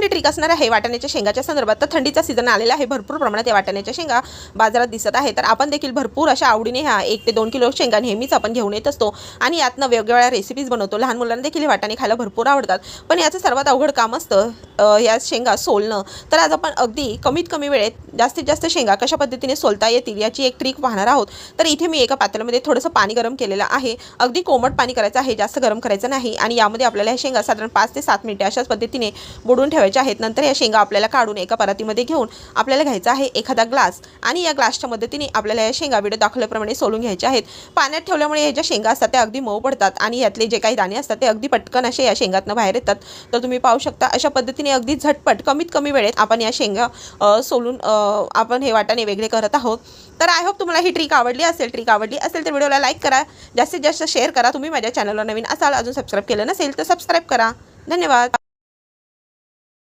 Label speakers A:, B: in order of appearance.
A: Trick असणार आहे वाटाण्याच्या शेंगाच्या संदर्भात, तर थंडीचा सीझन आलेला आहे, भरपूर प्रमाणात या वाटाण्याच्या शेंगा बाजारात दिसत आहे, तर आपण देखील भरपूर अशा आवडीने ह्या 1 ते 2 किलो शेंगा नेहमीच आपण घेऊन येत असतो आणि यातनं वेगवेगळ्या रेसिपीज बनवतो। लहान मुलांना देखील वाटाणे खायला भरपूर आवडतात, पण याचं सर्वात अवघड काम असतं या शेंगा सोलणं। तर आज आपण अगदी कमीत कमी वेळेत जास्तीत जास्त शेंगा कशा पद्धतीने सोलता येतील याची एक ट्रिक पाहणार आहोत। तर इथे मी एका पातेल्यामध्ये थोडंसं पाणी गरम केलेलं आहे, अगदी कोमट पाणी करायचं आहे, जास्त गरम करायचं नाही आणि यामध्ये आपल्याला ह्या शेंगा साधारण 5 ते 7 मिनिटे अशाच पद्धतीने बुडवून ठेवायच्या आहेत। नंतर या शेंगा आपल्याला काढून एका परातीमध्ये घेऊन आपल्याला घ्यायचा आहे एखादा ग्लास आणि या ग्लासच्या मदतीने आपल्याला या शेंगा व्हिडिओ दाखवल्याप्रमाणे सोलून घ्यायच्या आहेत। पाण्यात ठेवल्यामुळे या ज्या शेंगा असतात त्या अगदी मऊ पडतात आणि यातले जे काही दाणे असतात ते अगदी पटकन असे या शेंगातनं बाहेर येतात। तर तुम्ही पाहू शकता अशा पद्धतीने अगदी झटपट कमीत कमी वेळेत आपण या शेंगा सोलून आपण हे वाटाणे वेगळे करत आहोत। तर आय होप तुम्हाला ही ट्रिक आवडली असेल तर व्हिडिओला लाईक करा, जास्तीत जास्त शेअर करा। तुम्ही माझ्या चॅनलवर नवीन असाल, अजून सबस्क्राईब केलं नसेल तर सबस्क्राईब करा। धन्यवाद।